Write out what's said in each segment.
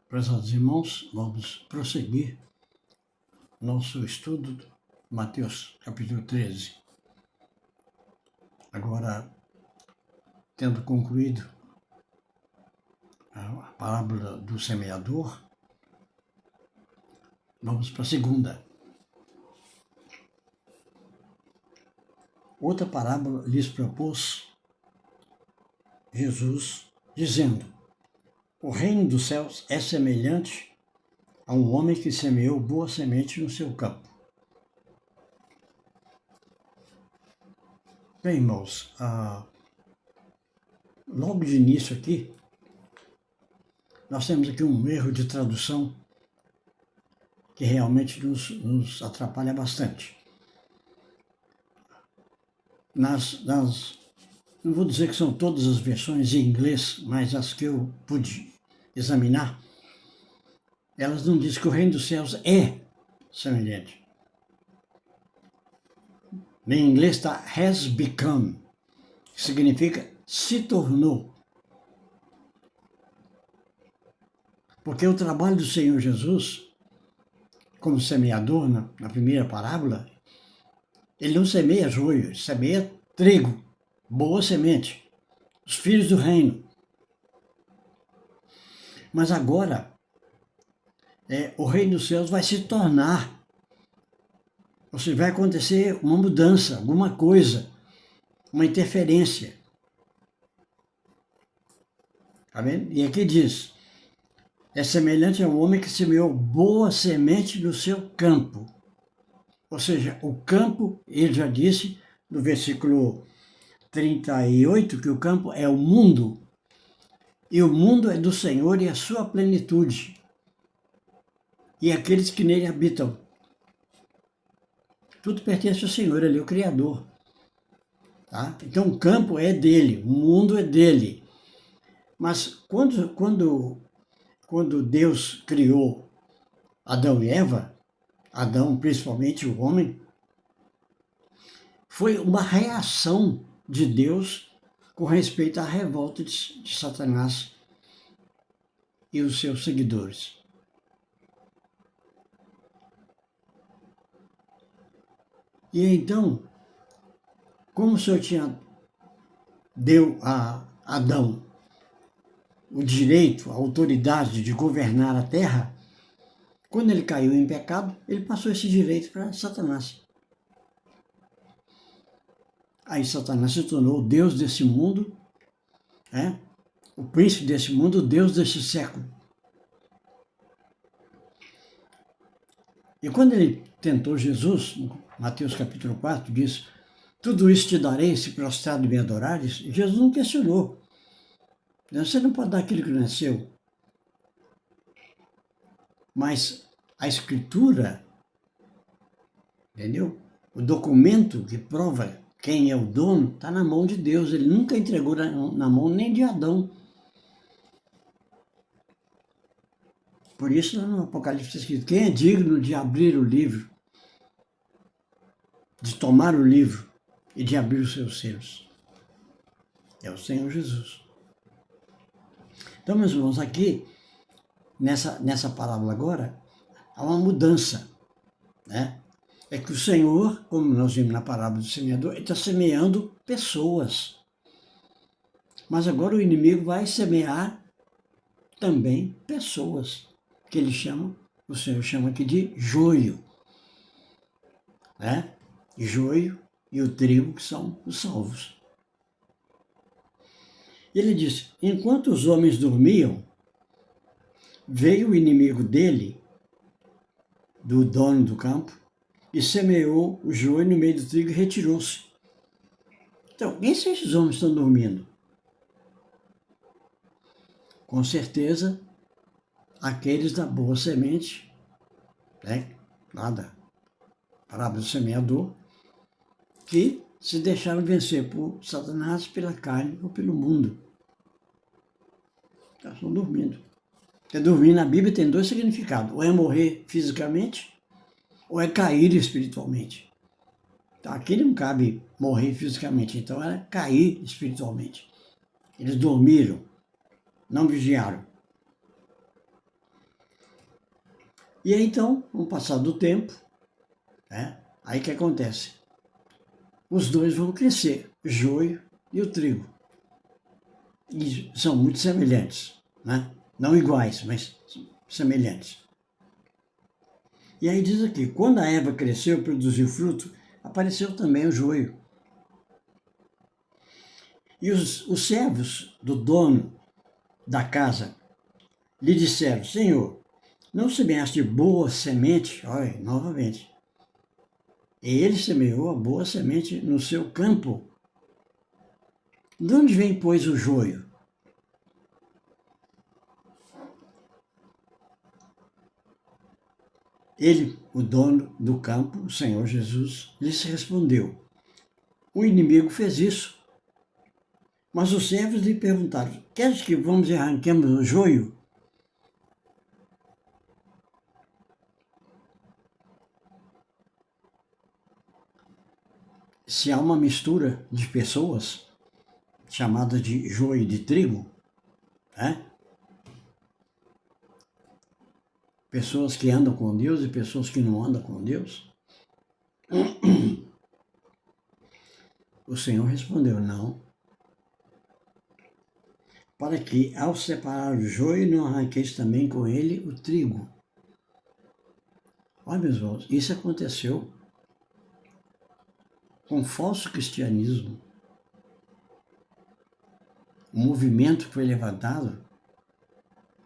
Prezados irmãos, vamos prosseguir nosso estudo de Mateus, capítulo 13. Agora, tendo concluído a parábola do semeador, vamos para a segunda. Outra parábola lhes propôs Jesus, dizendo: o reino dos céus é semelhante a um homem que semeou boa semente no seu campo. Bem, irmãos, logo de início aqui, nós temos aqui um erro de tradução que realmente nos atrapalha bastante. Não vou dizer que são todas as versões em inglês, mas as que eu pude examinar, elas não dizem que o reino dos céus é semelhante. Em inglês está has become, que significa se tornou. Porque o trabalho do Senhor Jesus, como semeador na primeira parábola, ele não semeia joio, ele semeia trigo, boa semente, os filhos do reino. Mas agora, o reino dos céus vai se tornar, ou seja, vai acontecer uma mudança, alguma coisa, uma interferência. Tá vendo? E aqui diz, é semelhante a um homem que semeou boa semente no seu campo. Ou seja, o campo, ele já disse no versículo 38, que o campo é o mundo, e o mundo é do Senhor e a sua plenitude, e aqueles que nele habitam. Tudo pertence ao Senhor, ele é o Criador. Tá? Então o campo é dele, o mundo é dele. Mas quando Deus criou Adão e Eva, Adão principalmente o homem, foi uma reação de Deus com respeito à revolta de Satanás e os seus seguidores. E então, como o Senhor deu a Adão o direito, a autoridade de governar a terra, quando ele caiu em pecado, ele passou esse direito para Satanás. Aí Satanás se tornou o Deus desse mundo, o príncipe desse mundo, o Deus desse século. E quando ele tentou Jesus, Mateus capítulo 4, diz, tudo isso te darei se prostrado me adorares, Jesus não questionou. Você não pode dar aquilo que não é seu. Mas a Escritura, entendeu? O documento que prova quem é o dono está na mão de Deus. Ele nunca entregou na mão nem de Adão. Por isso, no Apocalipse está escrito, quem é digno de abrir o livro, de tomar o livro e de abrir os seus selos? É o Senhor Jesus. Então, meus irmãos, aqui, nessa parábola agora, há uma mudança, né? É que o Senhor, como nós vimos na parábola do semeador, ele está semeando pessoas. Mas agora o inimigo vai semear também pessoas, que ele chama, o Senhor chama aqui de joio. Né? Joio e o trigo, que são os salvos. Ele disse, enquanto os homens dormiam, veio o inimigo dele, do dono do campo, e semeou o joio no meio do trigo e retirou-se. Então, quem são esses homens que estão dormindo? Com certeza, aqueles da boa semente, lá da parábola do semeador, que se deixaram vencer por Satanás, pela carne ou pelo mundo. Então, estão dormindo. Porque dormir na Bíblia tem dois significados. Ou é morrer fisicamente, ou é cair espiritualmente. Então, aqui não cabe morrer fisicamente, então era cair espiritualmente. Eles dormiram, não vigiaram. E aí então, com o passar do tempo, né, aí que acontece? Os dois vão crescer, o joio e o trigo. E são muito semelhantes, né? Não iguais, mas semelhantes. E aí diz aqui, quando a erva cresceu e produziu fruto, apareceu também o joio. E os servos do dono da casa lhe disseram, Senhor, não semeaste boa semente? Olha, novamente. E ele semeou a boa semente no seu campo. De onde vem, pois, o joio? Ele, o dono do campo, o Senhor Jesus, lhes respondeu, o inimigo fez isso. Mas os servos lhe perguntaram, queres que vamos e arranquemos o joio? Se há uma mistura de pessoas, chamada de joio e de trigo, né? Pessoas que andam com Deus e pessoas que não andam com Deus, o Senhor respondeu, não, para que ao separar o joio não arranqueis também com ele o trigo. Olha, meus irmãos, isso aconteceu com o falso cristianismo. O movimento que foi levantado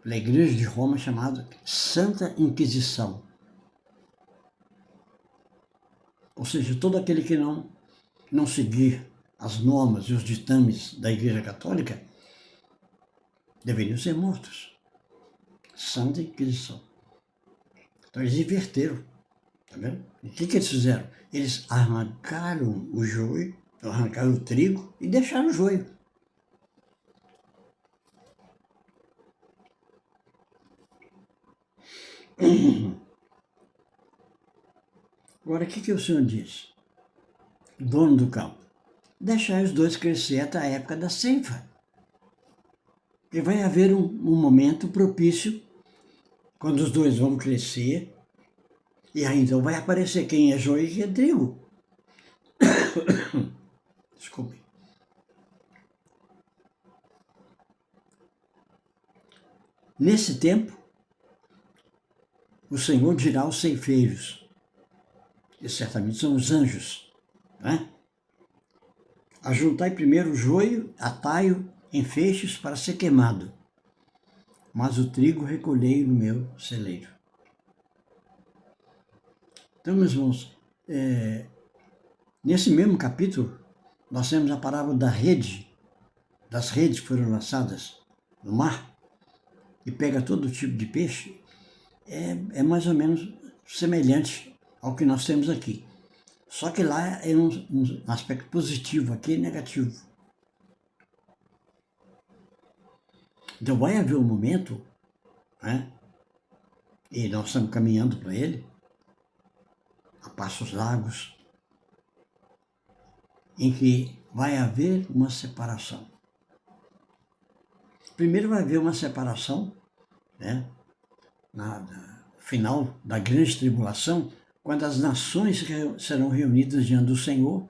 pela Igreja de Roma chamado Santa Inquisição. Ou seja, todo aquele que não seguir as normas e os ditames da Igreja Católica deveriam ser mortos. Santa Inquisição. Então eles inverteram, tá vendo? E o que eles fizeram? Eles arrancaram o joio, arrancaram o trigo e deixaram o joio. Agora, o que o Senhor diz? Dono do campo. Deixar os dois crescer até a época da ceifa. E vai haver um momento propício, quando os dois vão crescer, e aí então vai aparecer quem é joio e quem é trigo. Desculpe. Nesse tempo, o Senhor dirá aos ceifeiros, que certamente são os anjos, né? Ajuntai primeiro o joio, atai-o em feixes para ser queimado, mas o trigo recolhei no meu celeiro. Então, meus irmãos, nesse mesmo capítulo, nós temos a parábola da rede, das redes que foram lançadas no mar, e pega todo tipo de peixe, é mais ou menos semelhante ao que nós temos aqui. Só que lá é um aspecto positivo, aqui é negativo. Então vai haver um momento, né, e nós estamos caminhando para ele, a passos largos, em que vai haver uma separação. Primeiro vai haver uma separação, né, no final da grande tribulação, quando as nações serão reunidas diante do Senhor,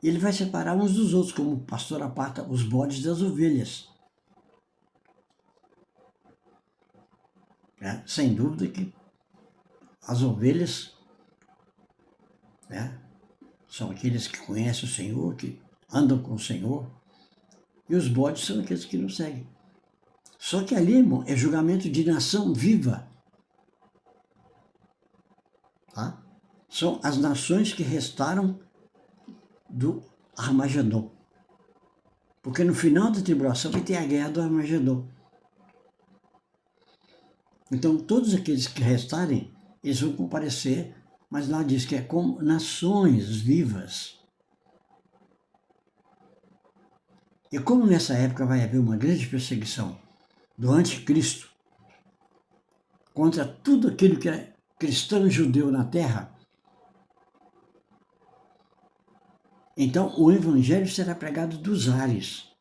ele vai separar uns dos outros, como o pastor aparta os bodes das ovelhas. Sem dúvida que as ovelhas, né, são aqueles que conhecem o Senhor, que andam com o Senhor, e os bodes são aqueles que não seguem. Só que ali, irmão, é julgamento de nação viva. Tá? São as nações que restaram do Armagedon. Porque no final da tribulação vai ter a guerra do Armagedon. Então, todos aqueles que restarem, eles vão comparecer, mas lá diz que é como nações vivas. E como nessa época vai haver uma grande perseguição do anticristo contra tudo aquilo que é cristão e judeu na terra, então o evangelho será pregado dos ares.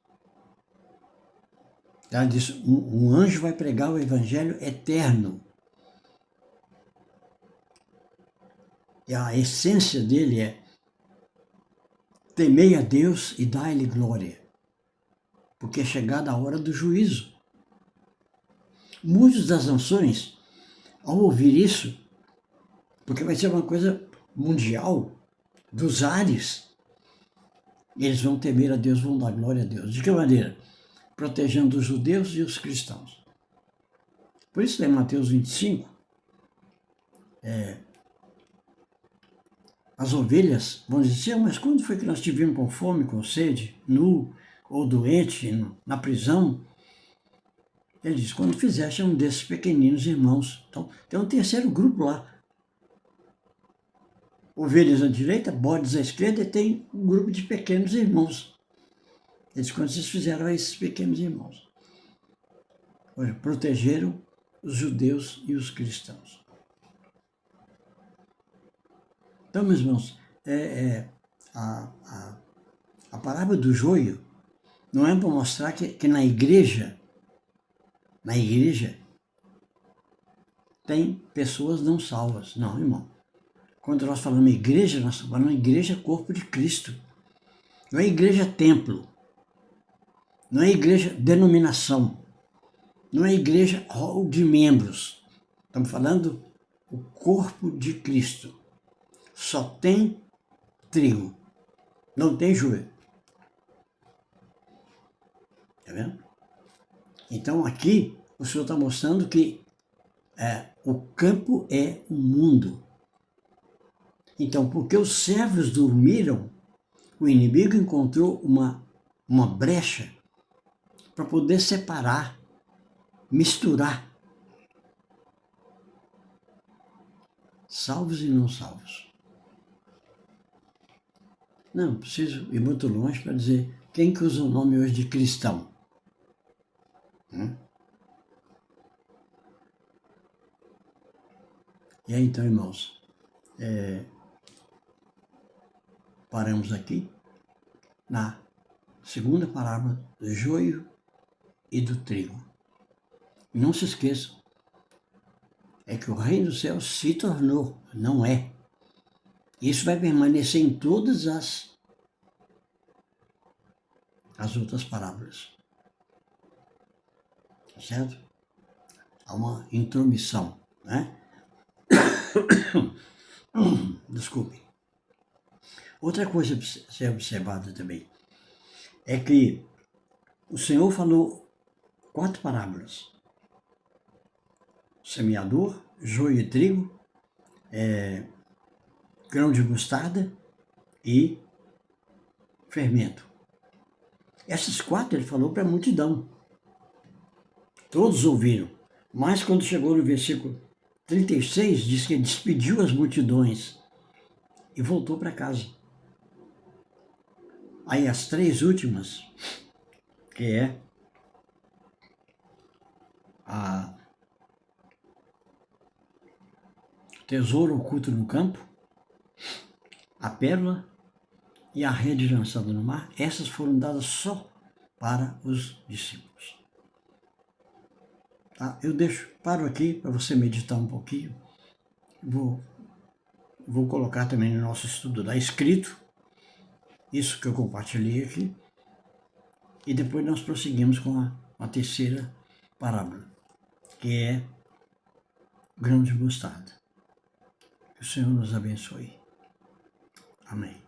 Ela diz, um anjo vai pregar o evangelho eterno. E a essência dele é: temei a Deus e dai-lhe glória, porque é chegada a hora do juízo. Muitas das nações, ao ouvir isso, porque vai ser uma coisa mundial, dos ares, eles vão temer a Deus, vão dar glória a Deus. De que maneira? Protegendo os judeus e os cristãos. Por isso, em Mateus 25, as ovelhas vão dizer: mas quando foi que nós estivemos com fome, com sede, nu ou doente, na prisão? Ele diz: quando fizeste um desses pequeninos irmãos. Então, tem um terceiro grupo lá. Ovelhas à direita, bodes à esquerda, e tem um grupo de pequenos irmãos. Eles, quando vocês fizeram a esses pequenos irmãos, protegeram os judeus e os cristãos. Então, meus irmãos, a parábola do joio não é para mostrar que na igreja tem pessoas não salvas. Não, irmão. Quando nós falamos igreja, nós estamos falando igreja corpo de Cristo. Não é igreja templo. Não é igreja denominação. Não é igreja hall de membros. Estamos falando o corpo de Cristo. Só tem trigo. Não tem joio. Tá vendo? Então aqui o Senhor está mostrando que o campo é o mundo. Então, porque os servos dormiram, o inimigo encontrou uma brecha para poder separar, misturar salvos e não salvos. Não preciso ir muito longe para dizer quem que usa o nome hoje de cristão. E aí, então, irmãos, paramos aqui na segunda parábola do joio e do trigo. E não se esqueçam, é que o reino dos céus se tornou, não é. Isso vai permanecer em todas as outras parábolas. Certo? Há uma intromissão, né? Desculpe. Outra coisa a ser observada também é que o Senhor falou 4 parábolas: semeador, joio e trigo, grão de mostarda e fermento. Essas 4 ele falou para a multidão. Todos ouviram. Mas quando chegou no versículo 36, diz que ele despediu as multidões e voltou para casa. Aí as 3 últimas, que é a tesouro oculto no campo, a pérola e a rede lançada no mar, essas foram dadas só para os discípulos. Tá? Eu paro aqui para você meditar um pouquinho. Vou colocar também no nosso estudo lá escrito, isso que eu compartilhei aqui, e depois nós prosseguimos com a terceira parábola, que é grão de mostarda. Que o Senhor nos abençoe. Amém.